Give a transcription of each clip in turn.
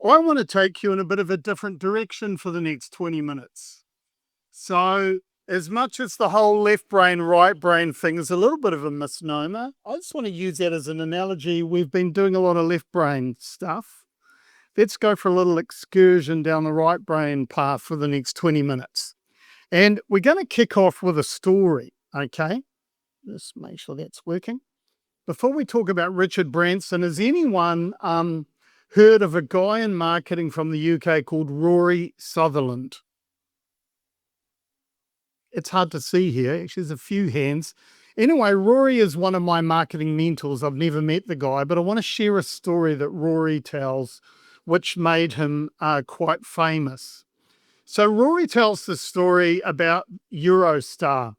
I want to take you in a bit of a different direction for the next 20 minutes. So, as much as the whole left brain, right brain thing is a little bit of a misnomer, I just want to use that as an analogy. We've been doing a lot of left brain stuff. Let's go for a little excursion down the right brain path for the next 20 minutes. And we're going to kick off with a story, okay? Just make sure that's working. Before we talk about Richard Branson, has anyone heard of a guy in marketing from the UK called Rory Sutherland? It's hard to see here. Actually, there's a few hands. Anyway, Rory is one of my marketing mentors. I've never met the guy, but I want to share a story that Rory tells, which made him quite famous. So Rory tells the story about Eurostar.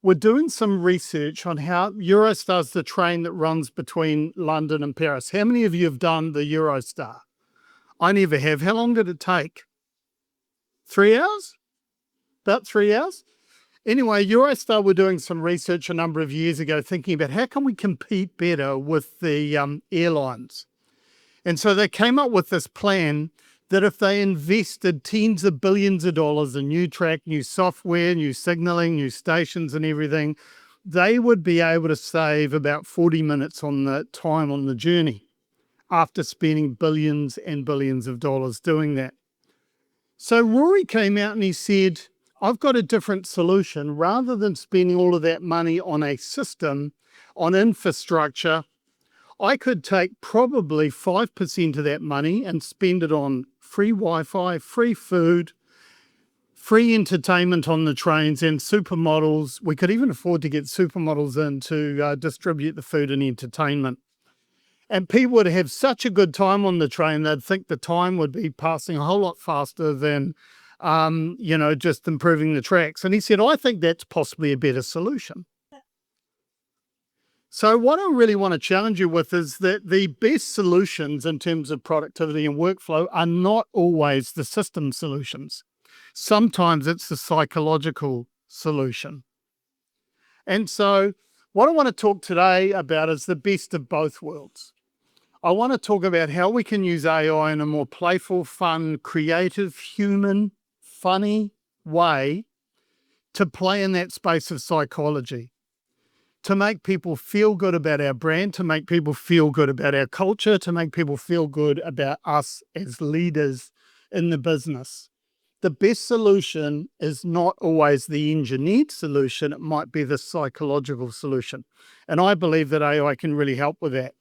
We're doing some research on how Eurostar's the train that runs between London and Paris. How many of you have done the Eurostar? I never have. How long did it take? 3 hours? About 3 hours? Anyway, Eurostar were doing some research a number of years ago thinking about how can we compete better with the airlines. And so they came up with this plan that if they invested tens of billions of dollars in new track, new software, new signaling, new stations and everything, they would be able to save about 40 minutes on the time on the journey after spending billions and billions of dollars doing that. So Rory came out and he said, I've got a different solution. Rather than spending all of that money on a system, on infrastructure, I could take probably 5% of that money and spend it on free Wi-Fi, free food, free entertainment on the trains and supermodels. We could even afford to get supermodels in to distribute the food and entertainment. And people would have such a good time on the train, they'd think the time would be passing a whole lot faster than, just improving the tracks. And he said, I think that's possibly a better solution. So what I really want to challenge you with is that the best solutions in terms of productivity and workflow are not always the system solutions. Sometimes it's the psychological solution. And so what I want to talk today about is the best of both worlds. I want to talk about how we can use AI in a more playful, fun, creative, human, funny way to play in that space of psychology, to make people feel good about our brand, to make people feel good about our culture, to make people feel good about us as leaders in the business. The best solution is not always the engineered solution. It might be the psychological solution. And I believe that AI can really help with that.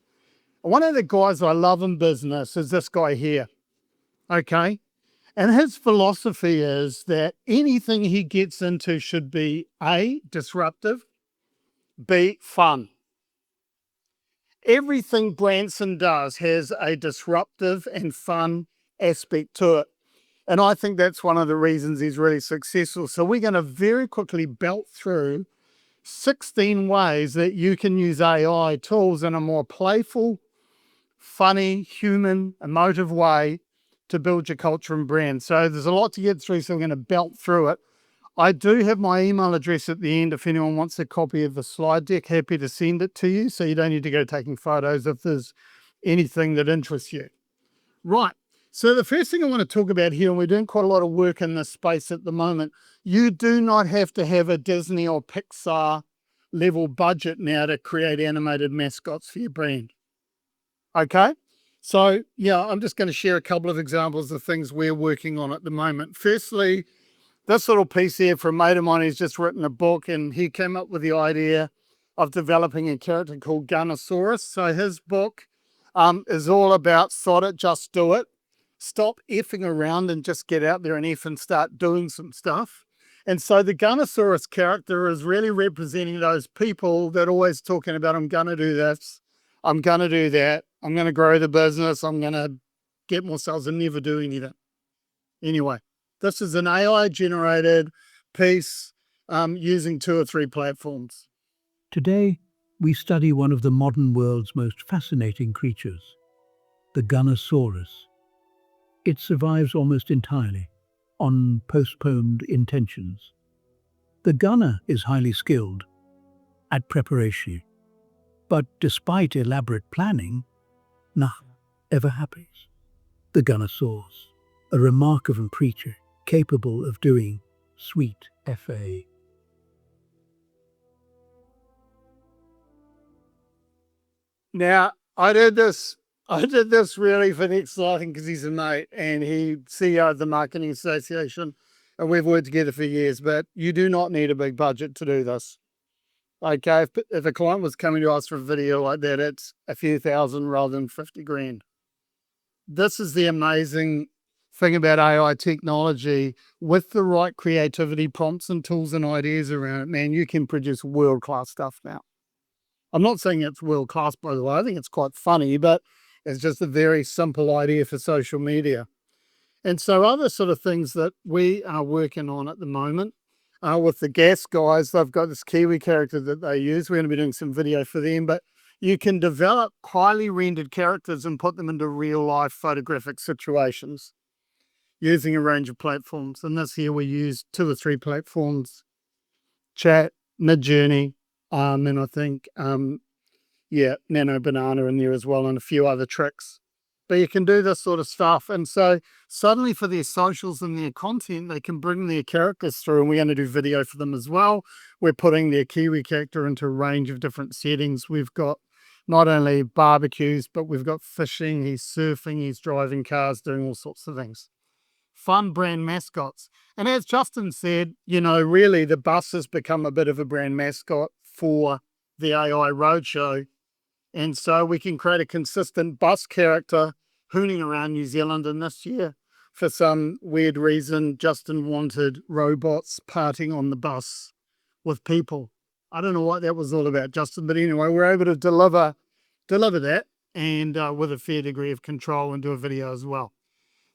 One of the guys I love in business is this guy here, okay? And his philosophy is that anything he gets into should be A, disruptive, B, fun. Everything Branson does has a disruptive and fun aspect to it. And I think that's one of the reasons he's really successful. So we're going to very quickly belt through 16 ways that you can use AI tools in a more playful, funny, human, emotive way to build your culture and brand. So there's a lot to get through, so we're going to belt through it. I do have my email address at the end. If anyone wants a copy of the slide deck, happy to send it to you, so you don't need to go taking photos if there's anything that interests you. Right. So the first thing I want to talk about here, and we're doing quite a lot of work in this space at the moment, you do not have to have a Disney or Pixar level budget now to create animated mascots for your brand. Okay? So, yeah, I'm just going to share a couple of examples of things we're working on at the moment. Firstly, this little piece here from a mate of mine who's just written a book, and he came up with the idea of developing a character called Gunnosaurus. So his book is all about sod it, just do it. Stop effing around and just get out there and eff and start doing some stuff. And so the Gunnosaurus character is really representing those people that are always talking about, I'm going to do this, I'm going to do that, I'm going to grow the business, I'm going to get more sales and never do anything. Anyway, this is an AI-generated piece using 2 or 3 platforms. Today, we study one of the modern world's most fascinating creatures, the Gunnosaurus. It survives almost entirely on postponed intentions. The gunner is highly skilled at preparation, but despite elaborate planning, nothing ever happens. The Gunnosaurus, a remarkable creature capable of doing sweet FA. Now, I did this really for Nick Slighting because he's a mate and he CEO of the Marketing Association, and we've worked together for years. But you do not need a big budget to do this. Okay, if a client was coming to us for a video like that, it's a few thousand rather than 50 grand. This is the amazing thing about AI technology. With the right creativity prompts and tools and ideas around it, man, you can produce world-class stuff now. I'm not saying it's world-class, by the way. I think it's quite funny, but it's just a very simple idea for social media. And so other sort of things that we are working on at the moment with the gas guys, they've got this Kiwi character that they use. We're going to be doing some video for them, but you can develop highly rendered characters and put them into real life photographic situations using a range of platforms. And this year we used 2 or 3 platforms: Chat, Midjourney, and I think, Nano Banana in there as well, and a few other tricks. But you can do this sort of stuff. And so suddenly for their socials and their content, they can bring their characters through, and we're going to do video for them as well. We're putting their Kiwi character into a range of different settings. We've got not only barbecues, but we've got fishing, he's surfing, he's driving cars, doing all sorts of things. Fun brand mascots. And as Justin said, really the bus has become a bit of a brand mascot for the AI Roadshow. And so we can create a consistent bus character hooning around New Zealand. And this year, for some weird reason, Justin wanted robots partying on the bus with people. I don't know what that was all about, Justin, but anyway, we're able to deliver that and with a fair degree of control and do a video as well.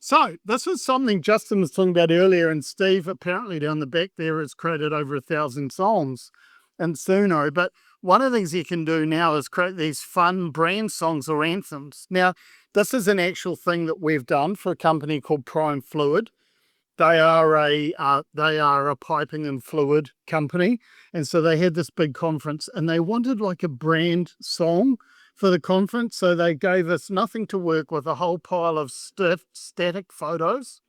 So this is something Justin was talking about earlier, and Steve apparently down the back there has created over 1,000 songs in Suno. But one of the things you can do now is create these fun brand songs or anthems. Now, this is an actual thing that we've done for a company called Prime Fluid. They are a piping and fluid company, and so they had this big conference, and they wanted like a brand song for the conference. So they gave us nothing to work with, a whole pile of static photos,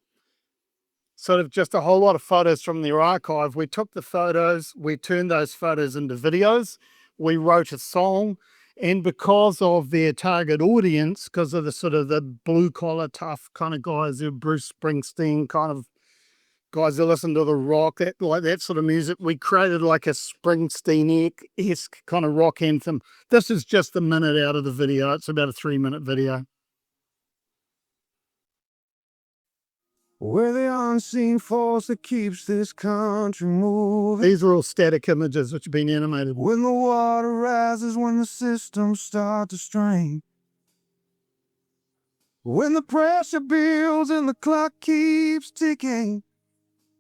sort of just a whole lot of photos from their archive. We took the photos, we turned those photos into videos, we wrote a song, and because of their target audience, because of the sort of the blue collar tough kind of guys, who Bruce Springsteen kind of guys who listen to the rock, that sort of music, we created like a Springsteen-esque kind of rock anthem. This is just a minute out of the video. It's about a 3-minute video. We're the unseen force that keeps this country moving. These are all static images which have been animated. When the water rises, when the systems start to strain, when the pressure builds and the clock keeps ticking,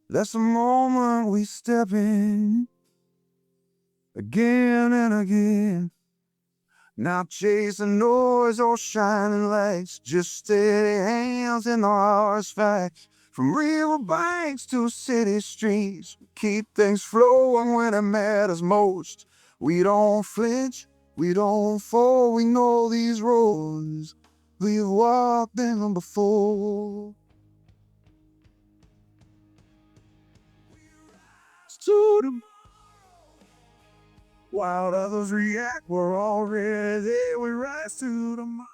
that's the moment we step in, again and again. Not chasing noise or shining lights, just steady hands and the hardest facts. From river banks to city streets, keep things flowing when it matters most. We don't flinch, we don't fall, we know these roads, we've walked them before. We rise to the while others react, we're already there. We rise to the mark.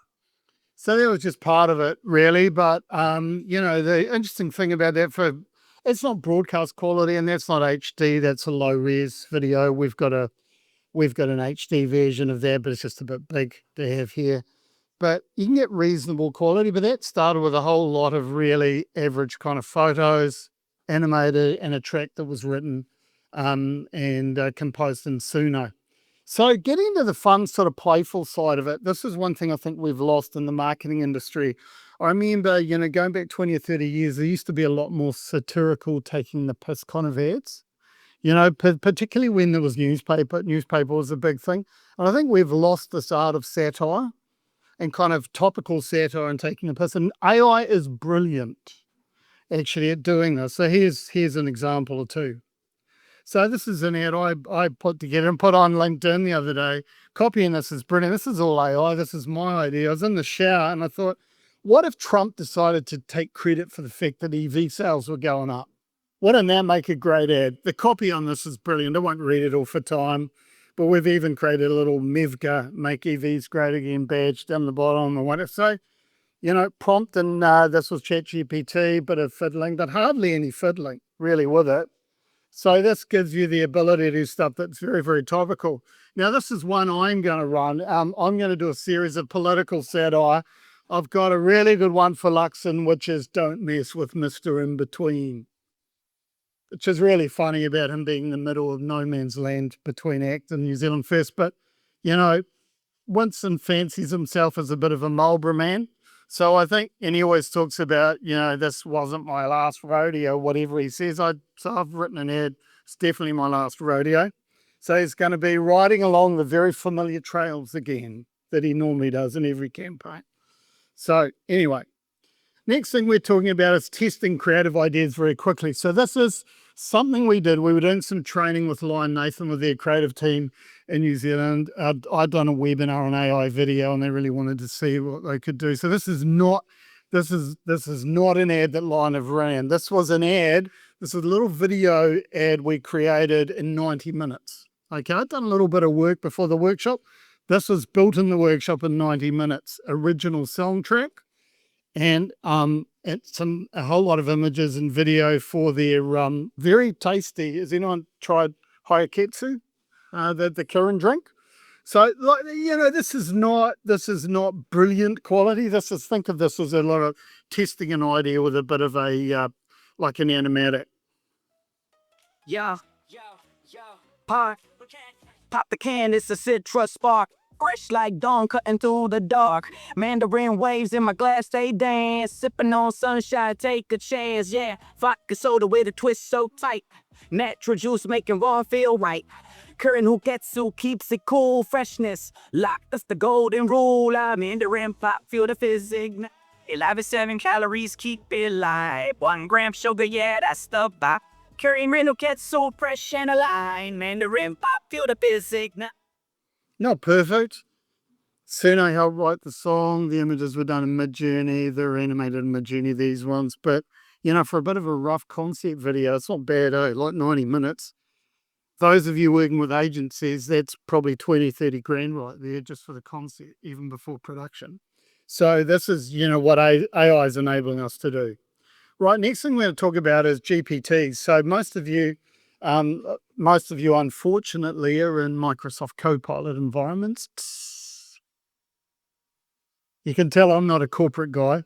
So that was just part of it, really. But the interesting thing about that, it's not broadcast quality, and that's not HD. That's a low res video. We've got an HD version of that, but it's just a bit big to have here. But you can get reasonable quality. But that started with a whole lot of really average kind of photos, animated, and a track that was written and composed in Suno. So getting to the fun sort of playful side of it, this is one thing I think we've lost in the marketing industry. I remember, going back 20 or 30 years, there used to be a lot more satirical, taking the piss kind of ads, particularly when there was newspaper. Newspaper was a big thing. And I think we've lost this art of satire and kind of topical satire and taking the piss. And AI is brilliant, actually, at doing this. So here's an example or two. So this is an ad I put together and put on LinkedIn the other day. Copying this is brilliant. This is all AI. This is my idea. I was in the shower and I thought, What if Trump decided to take credit for the fact that EV sales were going up? Wouldn't that make a great ad? The copy on this is brilliant. I won't read it all for time, but we've even created a little MEVGA, Make EVs Great Again badge down the bottom. I want to say, prompt, and this was ChatGPT, bit of fiddling, but hardly any fiddling really with it. So this gives you the ability to do stuff that's very, very topical. Now, this is one I'm going to run. I'm going to do a series of political satire. I've got a really good one for Luxon, which is Don't Mess with Mr. In Between, which is really funny about him being in the middle of no man's land between ACT and New Zealand First. But, Winston fancies himself as a bit of a Marlborough man. So I think, and he always talks about, this wasn't my last rodeo, whatever he says. So I've written an ad, it's definitely my last rodeo. So he's going to be riding along the very familiar trails again that he normally does in every campaign. So anyway, next thing we're talking about is testing creative ideas very quickly. So this is something we did. We were doing some training with Lion Nathan with their creative team in New Zealand. I'd done a webinar on AI video, and they really wanted to see what they could do. So this is not an ad that Lion have ran. This was an ad. This is a little video ad we created in 90 minutes. Okay, I'd done a little bit of work before the workshop. This was built in the workshop in 90 minutes. Original soundtrack, and a whole lot of images and video for their very tasty. Has anyone tried Hayaketsu, the Kirin drink? So, this is not brilliant quality. Think of this as a lot of testing an idea with a bit of a like an animatic. Yeah, pop the can, it's a citrus spark. Fresh like dawn cutting through the dark. Mandarin waves in my glass, they dance. Sipping on sunshine, take a chance, yeah. Vodka soda with a twist so tight. Natural juice making raw feel right. Kirin Huketsu keeps it cool, freshness. Lock, that's the golden rule. Mandarin pop, feel the physics. 11.7 calories, keep it light. 1 gram sugar, yeah, that's the vibe. Kirin Huketsu, fresh and alive. Mandarin pop, feel the physics. Not perfect. Sune helped write the song. The images were done in Midjourney. They're animated in Midjourney, these ones. But, for a bit of a rough concept video, it's not bad, like 90 minutes. Those of you working with agencies, that's probably 20, 30 grand right there just for the concept, even before production. So this is, what AI is enabling us to do. Right, next thing we're going to talk about is GPTs. So most of you, unfortunately, are in Microsoft Copilot environments. You can tell I'm not a corporate guy.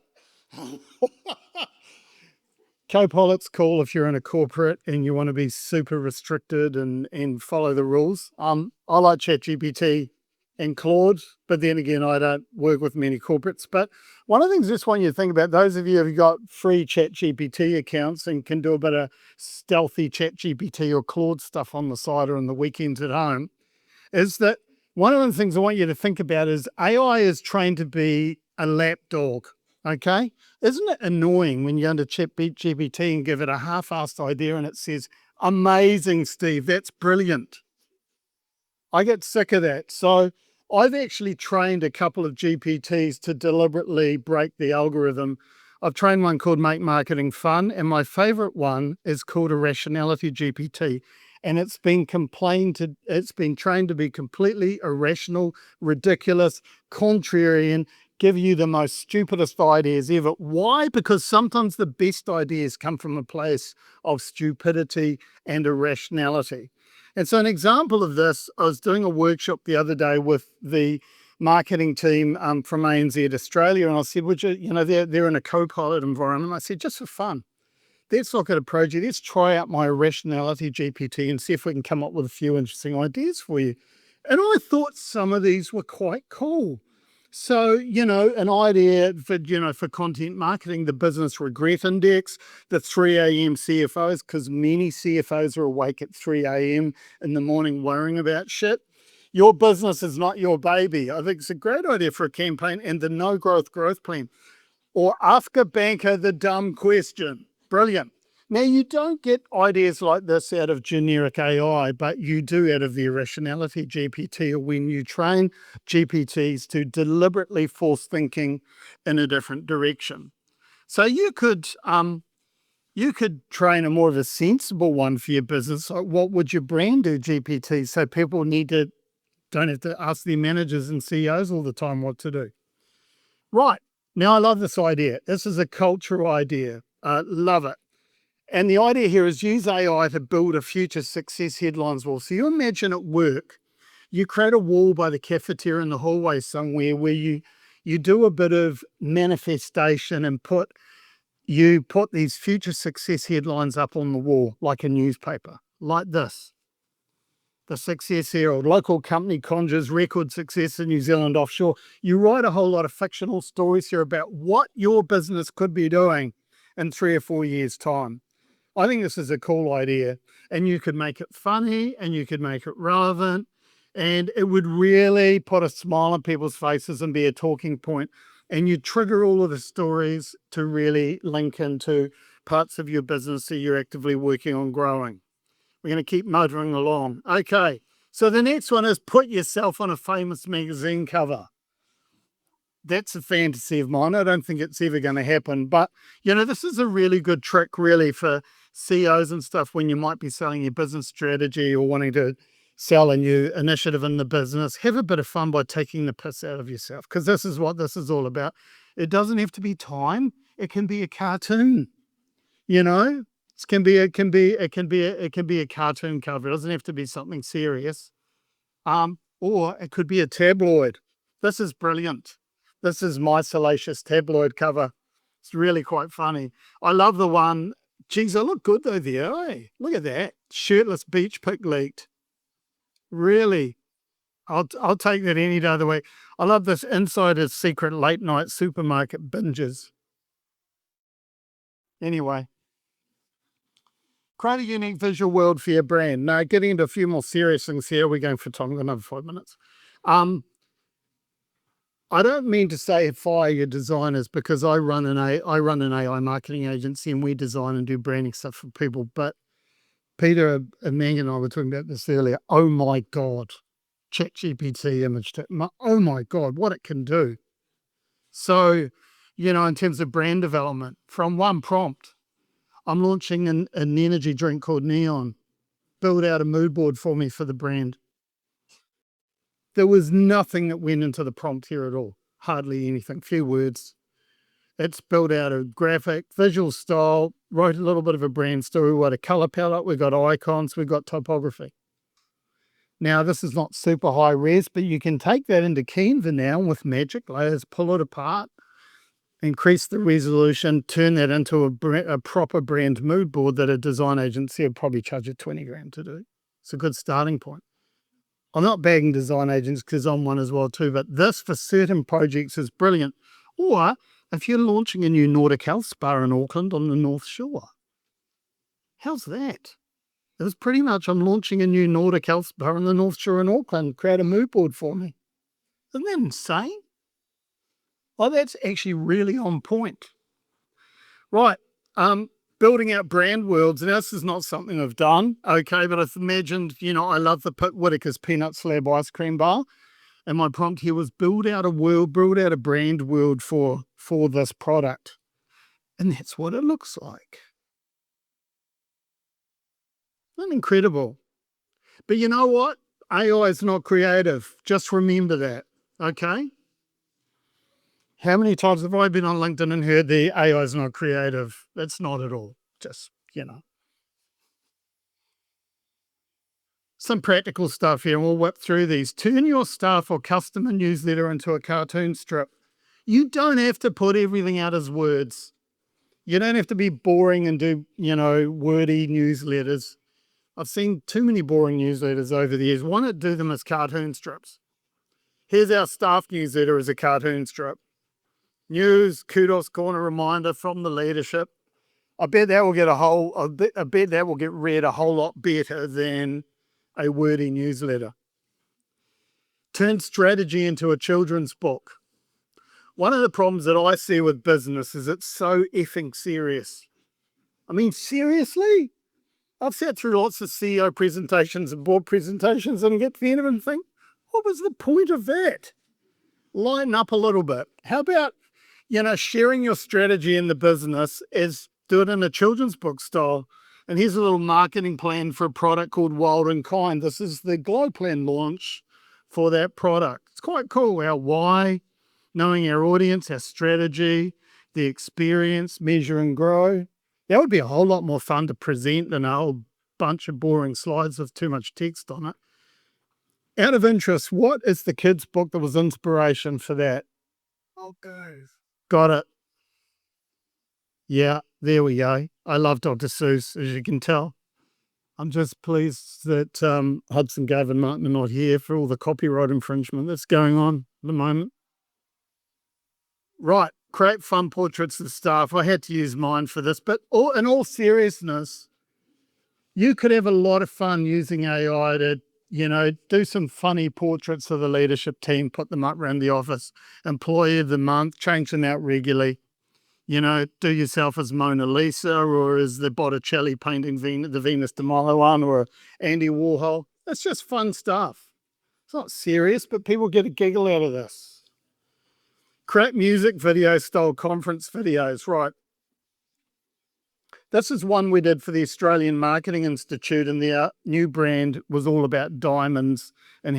Copilot's cool if you're in a corporate and you want to be super restricted and follow the rules. I like ChatGPT and Claude, but then again, I don't work with many corporates. But one of the things I just want you to think about, those of you who've got free ChatGPT accounts and can do a bit of stealthy ChatGPT or Claude stuff on the side or on the weekends at home, is that one of the things I want you to think about is AI is trained to be a lap dog, okay? Isn't it annoying when you go into ChatGPT and give it a half-assed idea and it says, amazing, Steve, that's brilliant. I get sick of that. So I've actually trained a couple of GPTs to deliberately break the algorithm. I've trained one called Make Marketing Fun, and my favorite one is called a Rationality GPT. And it's been trained to be completely irrational, ridiculous, contrarian, give you the most stupidest ideas ever. Why? Because sometimes the best ideas come from a place of stupidity and irrationality. And so an example of this, I was doing a workshop the other day with the marketing team from ANZ Australia, and I said, would you, they're in a Copilot environment. I said, just for fun, let's look at a project. Let's try out my Rationality GPT and see if we can come up with a few interesting ideas for you. And I thought some of these were quite cool. So, an idea for content marketing, the business regret index, the 3 a.m. CFOs, because many CFOs are awake at 3 a.m. in the morning worrying about shit. Your business is not your baby. I think it's a great idea for a campaign. And the no growth plan. Or ask a banker the dumb question. Brilliant. Now, you don't get ideas like this out of generic AI, but you do out of the irrationality GPT, or when you train GPTs to deliberately force thinking in a different direction. So you could train a more of a sensible one for your business. Like, what would your brand do, GPT? So people don't have to ask their managers and CEOs all the time what to do. Right. Now, I love this idea. This is a cultural idea. Love it. And the idea here is use AI to build a future success headlines wall. So you imagine at work, you create a wall by the cafeteria in the hallway somewhere where you do a bit of manifestation and you put these future success headlines up on the wall like a newspaper, like this. The Success Herald, local company conjures record success in New Zealand offshore. You write a whole lot of fictional stories here about what your business could be doing in 3 or 4 years' time. I think this is a cool idea, and you could make it funny and you could make it relevant, and it would really put a smile on people's faces and be a talking point. And you trigger all of the stories to really link into parts of your business that you're actively working on growing. We're going to keep motoring along. Okay, so the next one is put yourself on a famous magazine cover. That's a fantasy of mine. I don't think it's ever going to happen. But, this is a really good trick, really, for CEOs and stuff when you might be selling your business strategy or wanting to sell a new initiative in the business. Have a bit of fun by taking the piss out of yourself, because this is what this is all about. It doesn't have to be time. It can be a cartoon, It can be a cartoon cover. It doesn't have to be something serious. Or it could be a tabloid. This is brilliant. This is my salacious tabloid cover. It's really quite funny. I love the one. Geez, I look good though there. Hey, look at that. Shirtless beach pic leaked. Really. I'll take that any day of the week. I love this insider's secret late night supermarket binges. Anyway. Create a unique visual world for your brand. Now, getting into a few more serious things here. We're going for time, another 5 minutes. I don't mean to say fire your designers, because I run an AI marketing agency and we design and do branding stuff for people. But Peter and Meg and I were talking about this earlier. Oh my God, ChatGPT image. Oh my God, what it can do. So, in terms of brand development, from one prompt, I'm launching an energy drink called Neon. Build out a mood board for me for the brand. There was nothing that went into the prompt here at all. Hardly anything. Few words. It's built out a graphic, visual style, wrote a little bit of a brand story. We've got a color palette, we've got icons, we've got typography. Now, this is not super high res, but you can take that into Canva now with magic layers, pull it apart, increase the resolution, turn that into a proper brand mood board that a design agency would probably charge you 20 grand to do. It's a good starting point. I'm not bagging design agents because I'm one as well too, but this for certain projects is brilliant. Or if you're launching a new Nordic health spa in Auckland on the North Shore, how's that? It was pretty much, I'm launching a new Nordic health spa on the North Shore in Auckland. Create a mood board for me. Isn't that insane? Oh, that's actually really on point. Right. Building out brand worlds. Now, this is not something I've done, okay, but I've imagined, I love the Whittaker's Peanut Slab ice cream bar. And my prompt here was build out a brand world for this product. And that's what it looks like. Isn't that incredible? But you know what? AI is not creative. Just remember that, okay? How many times have I been on LinkedIn and heard the AI is not creative? That's not at all. Just, Some practical stuff here, and we'll whip through these. Turn your staff or customer newsletter into a cartoon strip. You don't have to put everything out as words. You don't have to be boring and do, wordy newsletters. I've seen too many boring newsletters over the years. Why not do them as cartoon strips? Here's our staff newsletter as a cartoon strip. News, kudos corner reminder from the leadership. I bet that will get read a whole lot better than a wordy newsletter. Turn strategy into a children's book. One of the problems that I see with business is it's so effing serious. I mean, seriously? I've sat through lots of CEO presentations and board presentations and get to the end of it and think, what was the point of that? Lighten up a little bit. How about, sharing your strategy in the business as do it in a children's book style? And here's a little marketing plan for a product called Wild and Kind. This is the Glow Plan launch for that product. It's quite cool. Our why, knowing our audience, our strategy, the experience, measure and grow. That would be a whole lot more fun to present than a whole bunch of boring slides with too much text on it. Out of interest, what is the kids' book that was inspiration for that? Okay. Got it. Yeah, there we go. I love Dr. Seuss, as you can tell. I'm just pleased that Hudson, Gave and Martin are not here for all the copyright infringement that's going on at the moment. Right, create fun portraits of staff. I had to use mine for this, but in all seriousness, you could have a lot of fun using AI to, do some funny portraits of the leadership team, put them up around the office, employee of the month, change them out regularly. Do yourself as Mona Lisa or as the Botticelli painting, the Venus de Milo one, or Andy Warhol. It's just fun stuff. It's not serious, but people get a giggle out of this. Create music video style conference videos, right? This is one we did for the Australian Marketing Institute, and their new brand was all about diamonds and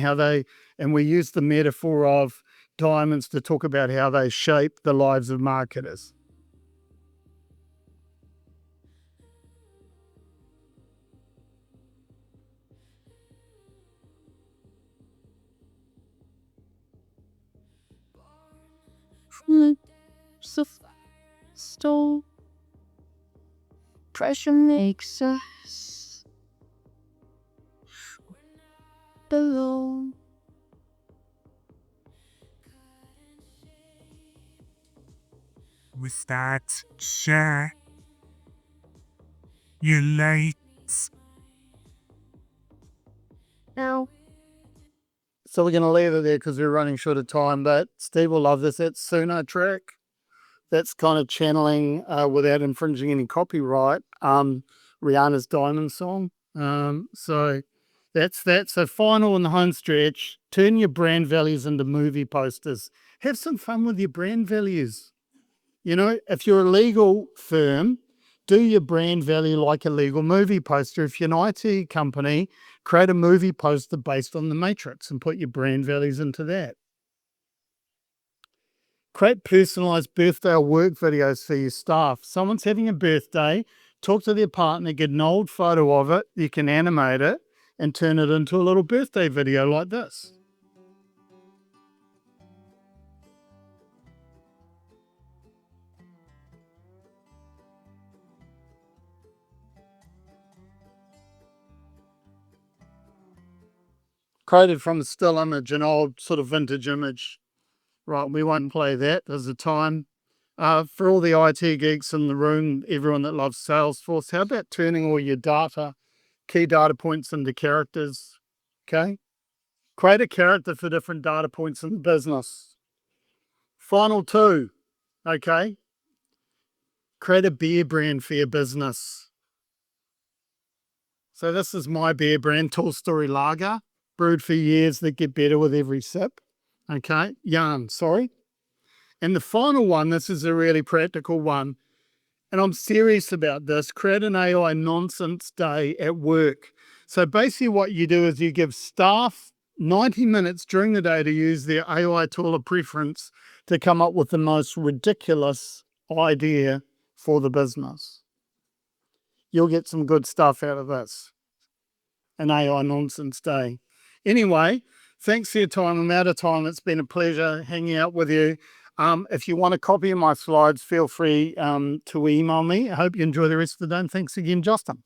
and we used the metaphor of diamonds to talk about how they shape the lives of marketers. Stole pressure makes us below. With that, share your lights. Now, So we're going to leave it there because we're running short of time, but Steve will love this. That's Suno track. That's kind of channeling, without infringing any copyright, Rihanna's Diamond song. So that's that. So final in the home stretch, turn your brand values into movie posters. Have some fun with your brand values. If you're a legal firm, do your brand value like a legal movie poster. If you're an IT company, create a movie poster based on the matrix and put your brand values into that. Create personalized birthday or work videos for your staff. Someone's having a birthday, talk to their partner, get an old photo of it, you can animate it and turn it into a little birthday video like this. Created from a still image, an old sort of vintage image. Right, we won't play that. There's a time. For all the IT geeks in the room, everyone that loves Salesforce, how about turning all your key data points into characters? Okay. Create a character for different data points in the business. Final two. Okay. Create a beer brand for your business. So this is my beer brand, Tall Story Lager, brewed for years that get better with every sip. Okay. Yarn, sorry. And the final one, this is a really practical one, and I'm serious about this, create an AI nonsense day at work. So basically what you do is you give staff 90 minutes during the day to use their AI tool of preference to come up with the most ridiculous idea for the business. You'll get some good stuff out of this. An AI nonsense day. Anyway, thanks for your time. I'm out of time. It's been a pleasure hanging out with you. If you want a copy of my slides, feel free to email me. I hope you enjoy the rest of the day, and thanks again, Justin.